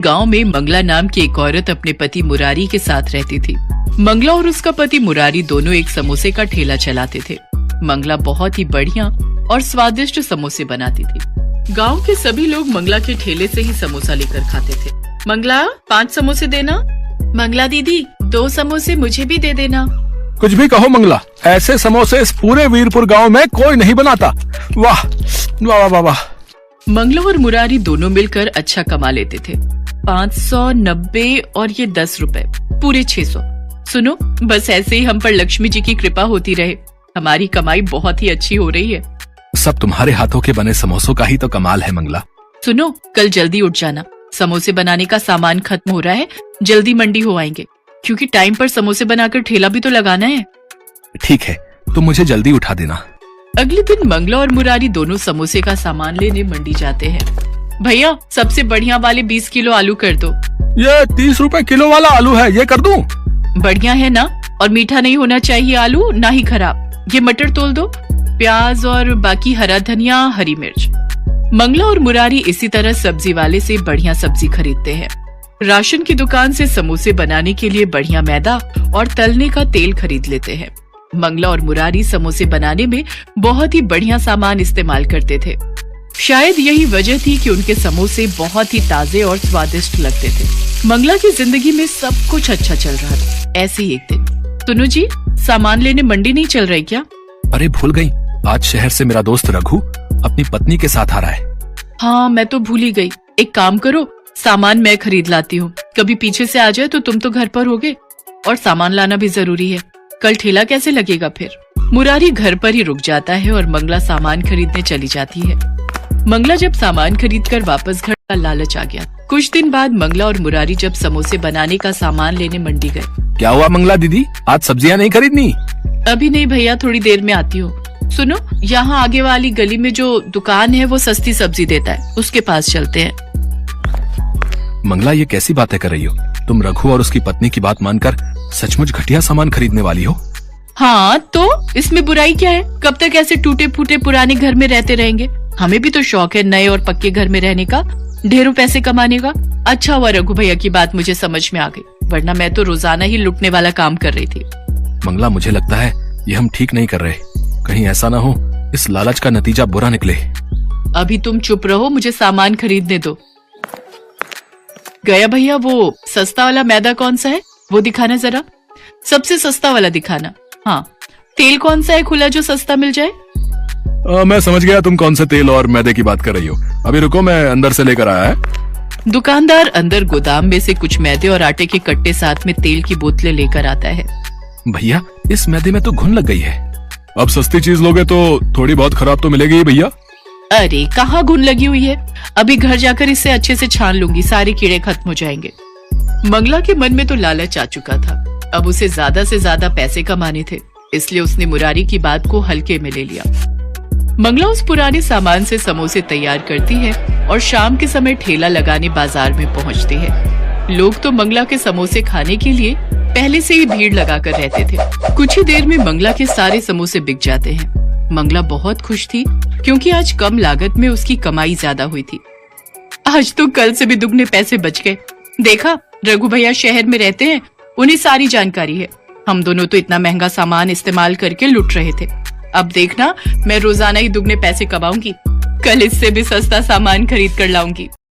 गांव में मंगला नाम की एक औरत अपने पति मुरारी के साथ रहती थी। मंगला और उसका पति मुरारी दोनों एक समोसे का ठेला चलाते थे। मंगला बहुत ही बढ़िया और स्वादिष्ट समोसे बनाती थी। गांव के सभी लोग मंगला के ठेले से ही समोसा लेकर खाते थे। मंगला 5 समोसे देना। मंगला दीदी 2 समोसे मुझे भी दे देना। कुछ भी कहो मंगला, ऐसे समोसे इस पूरे वीरपुर गांव में कोई नहीं बनाता। वाह वाह वाह वाह। मंगला और मुरारी दोनों मिलकर अच्छा कमा लेते थे। 590 और ये 10 रुपए, पूरे 600। सुनो, बस ऐसे ही हम पर लक्ष्मी जी की कृपा होती रहे। हमारी कमाई बहुत ही अच्छी हो रही है। सब तुम्हारे हाथों के बने समोसों का ही तो कमाल है मंगला। सुनो, कल जल्दी उठ जाना, समोसे बनाने का सामान खत्म हो रहा है। जल्दी मंडी हो आएंगे, क्योंकि टाइम पर समोसे बनाकर ठेला भी तो लगाना है। ठीक है, तुम मुझे जल्दी उठा देना। अगले दिन मंगला और मुरारी दोनों समोसे का सामान लेने मंडी जाते हैं। भैया, सबसे बढ़िया वाले 20 किलो आलू कर दो। ये 30 रुपए किलो वाला आलू है, ये कर दूं? बढ़िया है ना? और मीठा नहीं होना चाहिए आलू, ना ही खराब। ये मटर तोल दो, प्याज और बाकी हरा धनिया, हरी मिर्च। मंगला और मुरारी इसी तरह सब्जी वाले से बढ़िया सब्जी खरीदते हैं। राशन की दुकान से समोसे बनाने के लिए बढ़िया मैदा और तलने का तेल खरीद लेते हैं। मंगला और मुरारी समोसे बनाने में बहुत ही बढ़िया सामान इस्तेमाल करते थे। शायद यही वजह थी कि उनके समोसे बहुत ही ताजे और स्वादिष्ट लगते थे। मंगला की जिंदगी में सब कुछ अच्छा चल रहा था। ऐसे ही एक दिन, तुनु जी, सामान लेने मंडी नहीं चल रही क्या? अरे भूल गई, आज शहर से मेरा दोस्त रघु अपनी पत्नी के साथ आ रहा है। हाँ, मैं तो भूल ही गई। एक काम करो, सामान मैं खरीद लाती हूँ। कभी पीछे से आ जाए तो तुम तो घर पर होगे, और सामान लाना भी जरूरी है। कल ठेला कैसे लगेगा फिर? मुरारी घर पर ही रुक जाता है और मंगला सामान खरीदने चली जाती है। मंगला जब सामान खरीदकर वापस घर का लालच आ गया। कुछ दिन बाद मंगला और मुरारी जब समोसे बनाने का सामान लेने मंडी गए। क्या हुआ मंगला दीदी, आज सब्जियां नहीं खरीदनी? अभी नहीं भैया, थोड़ी देर में आती हूँ। सुनो, यहाँ आगे वाली गली में जो दुकान है वो सस्ती सब्जी देता है, उसके पास चलते हैं। मंगला, ये कैसी बातें कर रही हो? तुम रघु और उसकी पत्नी की बात मानकर सचमुच घटिया सामान खरीदने वाली हो? हाँ, तो इसमें बुराई क्या है? कब तक ऐसे टूटे फूटे पुराने घर में रहते रहेंगे? हमें भी तो शौक है नए और पक्के घर में रहने का, ढेरों पैसे कमाने का। अच्छा हुआ रघु भैया की बात मुझे समझ में आ गई, वरना मैं तो रोजाना ही लुटने वाला काम कर रही थी। मंगला, मुझे लगता है ये हम ठीक नहीं कर रहे। कहीं ऐसा ना हो इस लालच का नतीजा बुरा निकले। अभी तुम चुप रहो, मुझे सामान खरीदने दो। गया भैया, वो सस्ता वाला मैदा कौन सा है वो दिखाना जरा। सबसे सस्ता वाला दिखाना। हाँ, तेल कौन सा है खुला जो सस्ता मिल जाए? मैं समझ गया तुम कौन से तेल और मैदे की बात कर रही हो। अभी रुको, मैं अंदर से लेकर आया है। दुकानदार अंदर गोदाम में से कुछ मैदे और आटे के कट्टे साथ में तेल की बोतलें लेकर आता है। भैया, इस मैदे में तो घुन लग गई है। अब सस्ती चीज लोगे तो थोड़ी बहुत खराब तो मिलेगी ही भैया। अरे कहाँ घुन लगी हुई है, अभी घर जाकर इसे अच्छे से छान लूंगी, सारे कीड़े खत्म हो जाएंगे। मंगला के मन में तो लालच आ चुका था। अब उसे ज्यादा से ज्यादा पैसे कमाने थे, इसलिए उसने मुरारी की बात को हल्के में ले लिया। मंगला उस पुराने सामान से समोसे तैयार करती है और शाम के समय ठेला लगाने बाजार में पहुंचती है। लोग तो मंगला के समोसे खाने के लिए पहले से ही भीड़ लगाकर रहते थे। कुछ ही देर में मंगला के सारे समोसे बिक जाते हैं। मंगला बहुत खुश थी, क्योंकि आज कम लागत में उसकी कमाई ज्यादा हुई थी। आज तो कल से भी दुगने पैसे बच गए। देखा, रघु भैया शहर में रहते हैं, उन्हें सारी जानकारी है। हम दोनों तो इतना महंगा सामान इस्तेमाल करके लुट रहे थे। अब देखना, मैं रोजाना ही दुगने पैसे कमाऊंगी। कल इससे भी सस्ता सामान खरीद कर लाऊंगी।